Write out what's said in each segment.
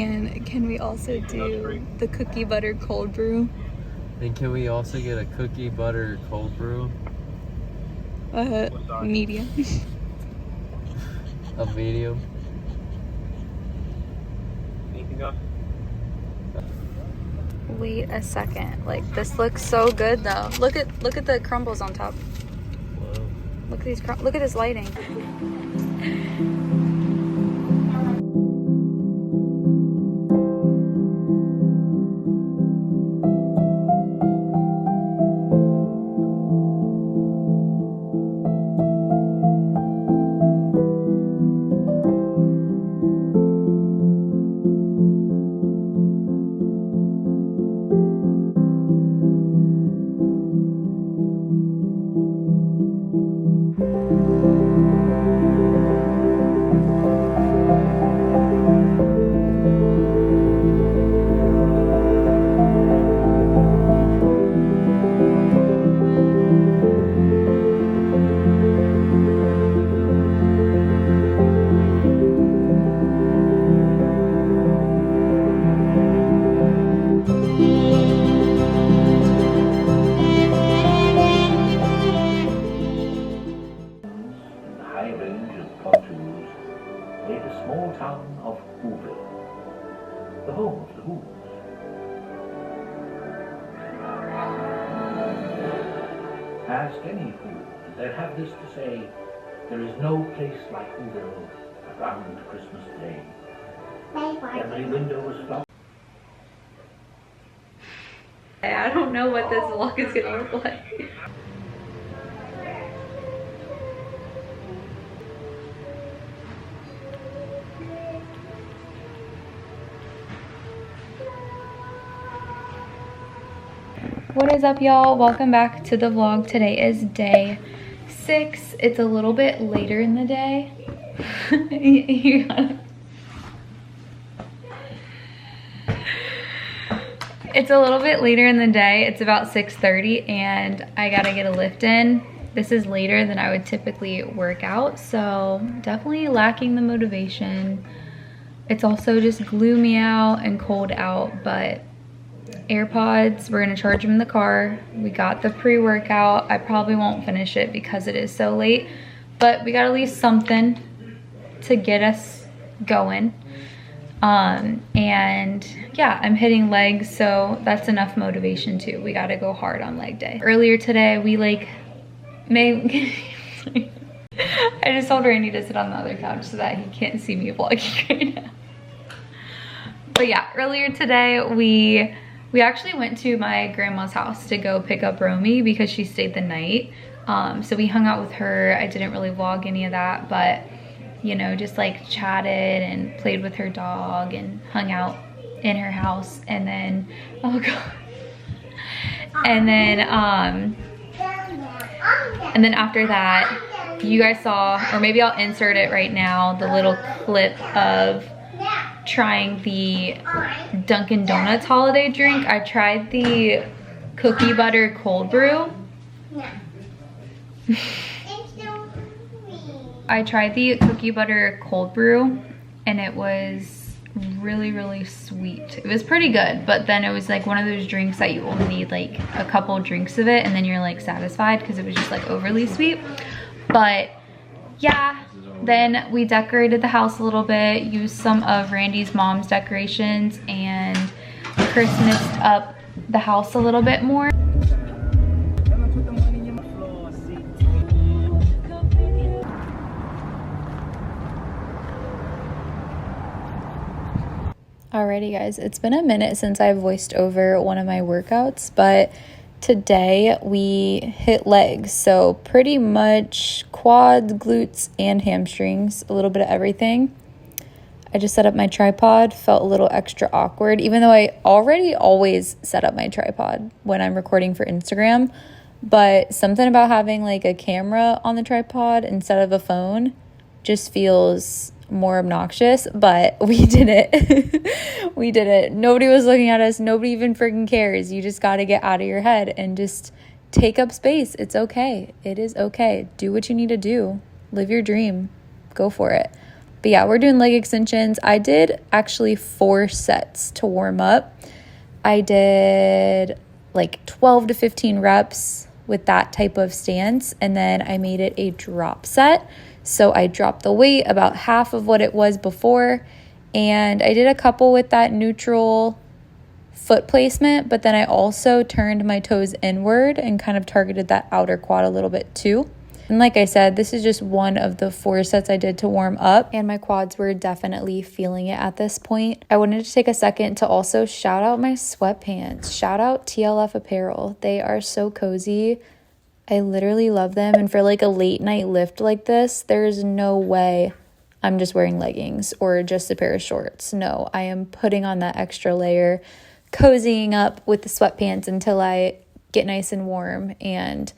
And can we also do the cookie butter cold brew? And can we also get a cookie butter cold brew? Medium. A medium. Anything else? Wait a second. Like, this looks so good though. Look at the crumbles on top. Wow. Look at these look at this lighting. The home of the Who's. Ask any Who, and they'll have this to say: there is no place like Whoville around Christmas Day. Every window is flowered. I don't know what this vlog is gonna look like. What is up, y'all? Welcome back to the vlog. Today is day 6. It's a little bit later in the day. It's a little bit later in the day. It's about 6:30 and I gotta get a lift in. This is later than I would typically work out, so definitely lacking the motivation. It's also just gloomy out and cold out, but AirPods, we're gonna charge them in the car. We got the pre-workout. I probably won't finish it because it is so late, but we got at least something to get us going. And yeah, I'm hitting legs, so that's enough motivation too. We gotta go hard on leg day. Earlier today, we I just told Randy to sit on the other couch so that he can't see me vlogging right now. But yeah, earlier today, we actually went to my grandma's house to go pick up Romy because she stayed the night. So we hung out with her. I didn't really vlog any of that, but you know, just like chatted and played with her dog and hung out in her house. And then, oh God. And then after that, you guys saw, or maybe I'll insert it right now, the little clip of trying the Dunkin' Donuts holiday drink. I tried the cookie butter cold brew. I tried the cookie butter cold brew and it was really, really sweet. It was pretty good, but then it was like one of those drinks that you only need like a couple drinks of it and then you're like satisfied because it was just like overly sweet. But yeah, then we decorated the house a little bit, used some of Randy's mom's decorations and Christmased up the house a little bit more. Alrighty guys, it's been a minute since I've voiced over one of my workouts, but today we hit legs, so pretty much quads, glutes, and hamstrings, a little bit of everything. I just set up my tripod, felt a little extra awkward, even though I already always set up my tripod when I'm recording for Instagram, but something about having like a camera on the tripod instead of a phone just feels more obnoxious, but we did it. We did it. Nobody was looking at us. Nobody even freaking cares. You just got to get out of your head and just take up space. It's okay. It is okay. Do what you need to do. Live your dream. Go for it. But yeah, we're doing leg extensions. I did actually 4 sets to warm up. I did like 12 to 15 reps with that type of stance, and then I made it a drop set. So I dropped the weight about half of what it was before, and I did a couple with that neutral foot placement, but then I also turned my toes inward and kind of targeted that outer quad a little bit too. And like I said, this is just one of the 4 sets I did to warm up, and my quads were definitely feeling it at this point. I wanted to take a second to also shout out my sweatpants. Shout out TLF Apparel. They are so cozy. I literally love them. And for like a late night lift like this, there's no way I'm just wearing leggings or just a pair of shorts. No, I am putting on that extra layer, cozying up with the sweatpants until I get nice and warm. And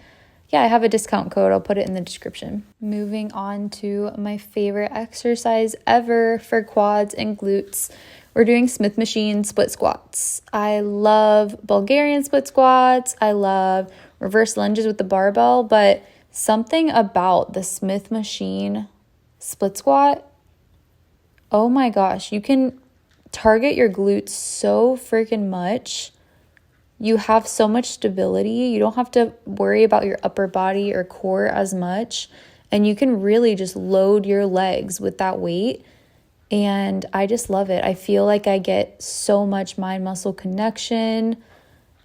yeah, I have a discount code. I'll put it in the description. Moving on to my favorite exercise ever for quads and glutes. We're doing Smith machine split squats. I love Bulgarian split squats. I love reverse lunges with the barbell, but something about the Smith machine split squat, oh my gosh, you can target your glutes so freaking much. You have so much stability. You don't have to worry about your upper body or core as much. And you can really just load your legs with that weight. And I just love it. I feel like I get so much mind-muscle connection.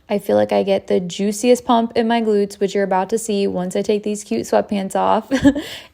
I feel like I get the juiciest pump in my glutes, which you're about to see once I take these cute sweatpants off.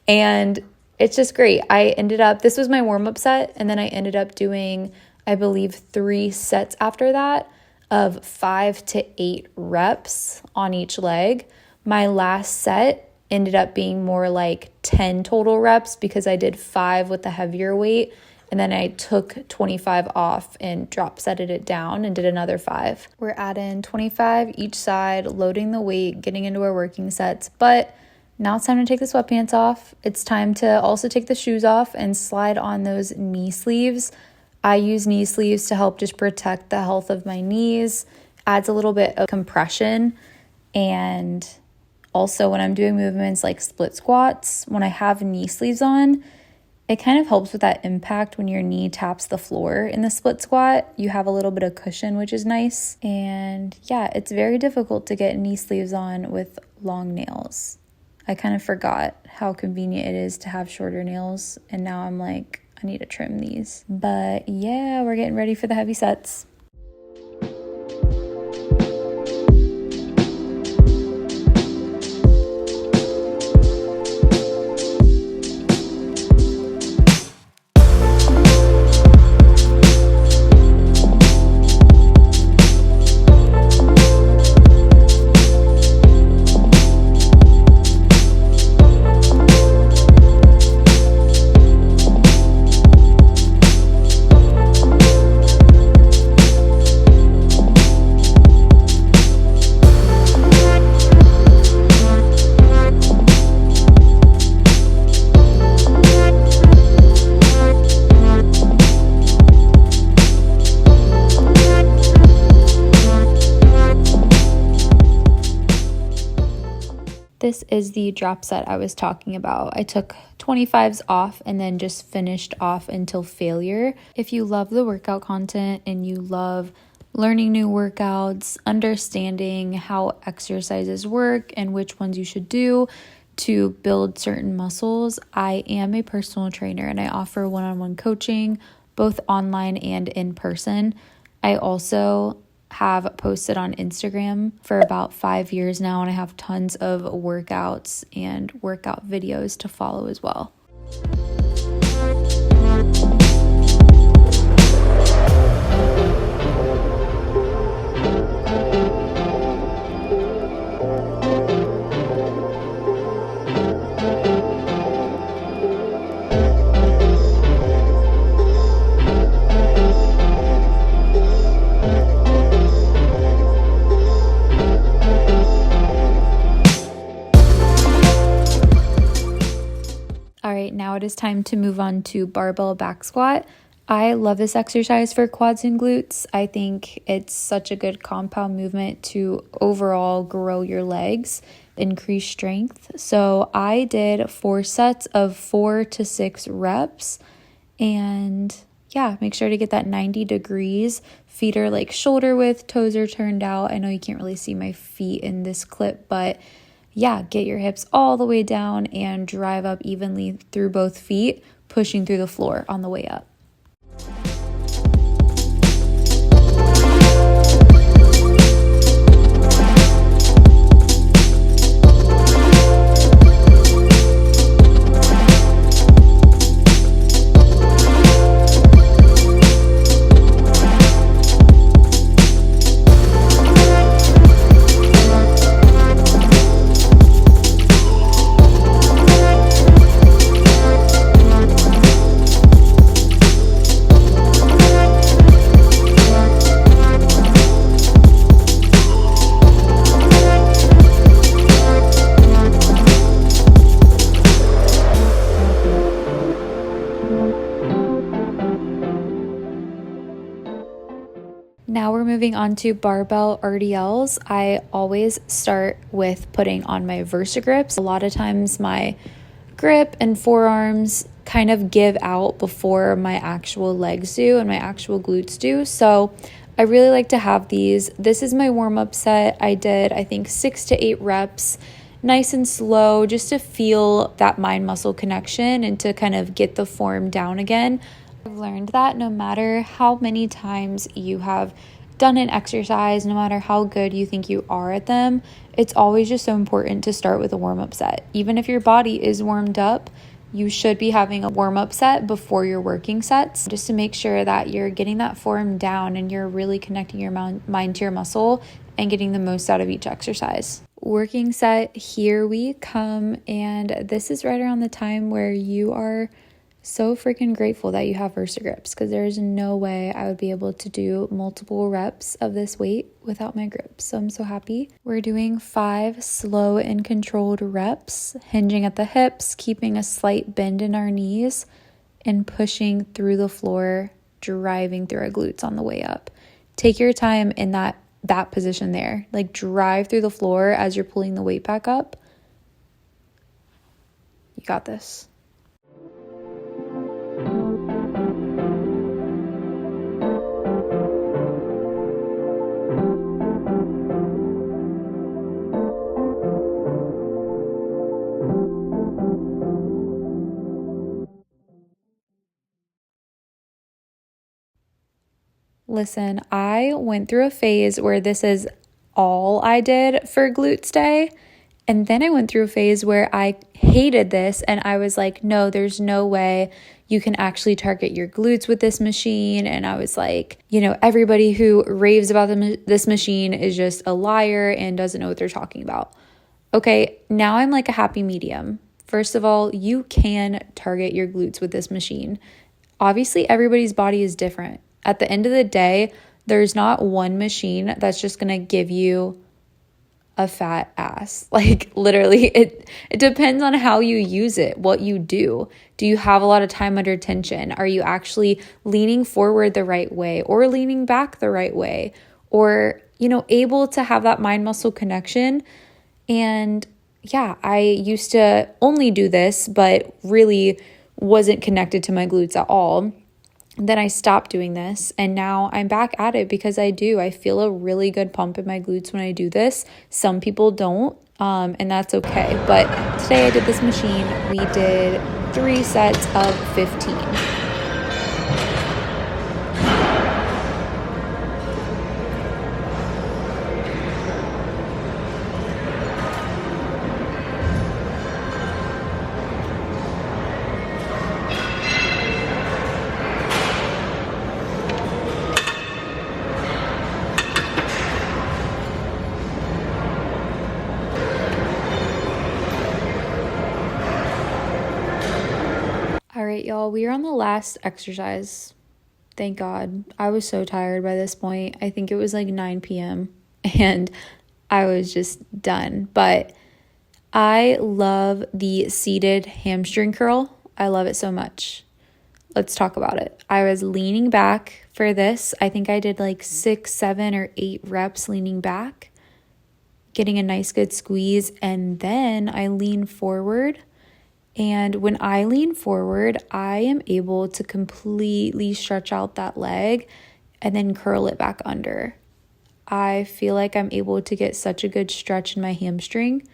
And it's just great. This was my warm-up set, and then I ended up doing, I believe, 3 sets after that of 5 to 8 reps on each leg. My last set ended up being more like 10 total reps because I did 5 with the heavier weight, and then I took 25 off and drop setted it down and did another 5. We're adding 25 each side, loading the weight, getting into our working sets. But now it's time to take the sweatpants off. It's time to also take the shoes off and slide on those knee sleeves. I use knee sleeves to help just protect the health of my knees, adds a little bit of compression. And also when I'm doing movements like split squats, when I have knee sleeves on, it kind of helps with that impact when your knee taps the floor in the split squat. You have a little bit of cushion, which is nice. And yeah, it's very difficult to get knee sleeves on with long nails. I kind of forgot how convenient it is to have shorter nails, and now I'm like, I need to trim these. But yeah, we're getting ready for the heavy sets. This is the drop set I was talking about. I took 25s off and then just finished off until failure. If you love the workout content and you love learning new workouts, understanding how exercises work and which ones you should do to build certain muscles, I am a personal trainer and I offer one-on-one coaching, both online and in person. I also have posted on Instagram for about 5 years now, and I have tons of workouts and workout videos to follow as well. Now it is time to move on to barbell back squat. I love this exercise for quads and glutes. I think it's such a good compound movement to overall grow your legs, increase strength. So I did 4 sets of 4 to 6 reps, And yeah, make sure to get that 90 degrees. Feet are like shoulder width, toes are turned out. I know you can't really see my feet in this clip, but yeah, get your hips all the way down and drive up evenly through both feet, pushing through the floor on the way up. Now we're moving on to barbell RDLs. I always start with putting on my VersaGrips. A lot of times my grip and forearms kind of give out before my actual legs do and my actual glutes do. So I really like to have these. This is my warm-up set. I did, I think, 6 to 8 reps, nice and slow, just to feel that mind-muscle connection and to kind of get the form down again. I've learned that no matter how many times you have done an exercise, no matter how good you think you are at them, it's always just so important to start with a warm-up set. Even if your body is warmed up, you should be having a warm-up set before your working sets, just to make sure that you're getting that form down and you're really connecting your mind to your muscle and getting the most out of each exercise. Working set, here we come, and this is right around the time where you are so freaking grateful that you have VersaGrips, because there's no way I would be able to do multiple reps of this weight without my grips. So I'm so happy. We're doing 5 slow and controlled reps, hinging at the hips, keeping a slight bend in our knees, and pushing through the floor, driving through our glutes on the way up. Take your time in that position there. Like, drive through the floor as you're pulling the weight back up. You got this. Listen, I went through a phase where this is all I did for glutes day. And then I went through a phase where I hated this and I was like, no, there's no way you can actually target your glutes with this machine. And I was like, everybody who raves about this machine is just a liar and doesn't know what they're talking about. Okay, now I'm like a happy medium. First of all, you can target your glutes with this machine. Obviously, everybody's body is different. At the end of the day, there's not one machine that's just going to give you a fat ass. Like, literally, it depends on how you use it, what you do. Do you have a lot of time under tension? Are you actually leaning forward the right way or leaning back the right way? Or, able to have that mind muscle connection? And yeah, I used to only do this, but really wasn't connected to my glutes at all. Then I stopped doing this, and now I'm back at it because I feel a really good pump in my glutes when I do this. Some people don't, and that's okay. But today I did this machine. We did 3 sets of 15. All right, y'all, we are on the last exercise. Thank God. I was so tired by this point. I think it was like 9 p.m. and I was just done. But I love the seated hamstring curl. I love it so much. Let's talk about it. I was leaning back for this. I think I did like 6, 7, or 8 reps leaning back, getting a nice good squeeze. And then I lean forward And when I lean forward, I am able to completely stretch out that leg and then curl it back under. I feel like I'm able to get such a good stretch in my hamstring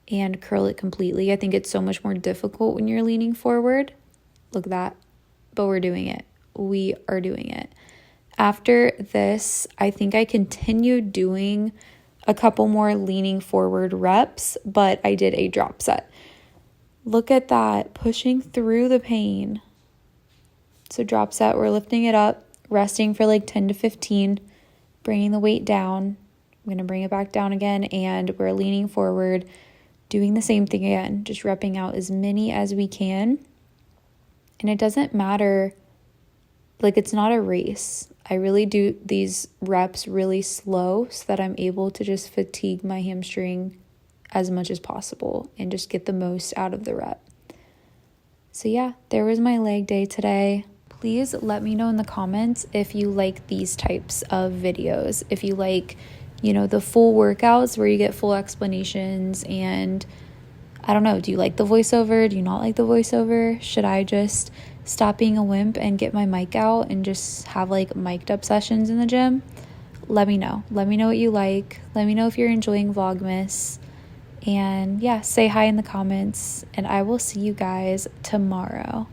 and curl it completely. I think it's so much more difficult when you're leaning forward. Look at that. But we're doing it. We are doing it. After this, I think I continued doing a couple more leaning forward reps, but I did a drop set. Look at that, pushing through the pain. So drop set, we're lifting it up, resting for like 10 to 15, bringing the weight down. I'm going to bring it back down again, and we're leaning forward, doing the same thing again, just repping out as many as we can. And it doesn't matter, like it's not a race. I really do these reps really slow so that I'm able to just fatigue my hamstring as much as possible and just get the most out of the rep. So yeah, there was my leg day today. Please let me know in the comments if you like these types of videos. If you like, the full workouts where you get full explanations, and I don't know, do you like the voiceover? Do you not like the voiceover? Should I just stop being a wimp and get my mic out and just have like mic'd up sessions in the gym? Let me know. Let me know what you like. Let me know if you're enjoying Vlogmas. And yeah, say hi in the comments, and I will see you guys tomorrow.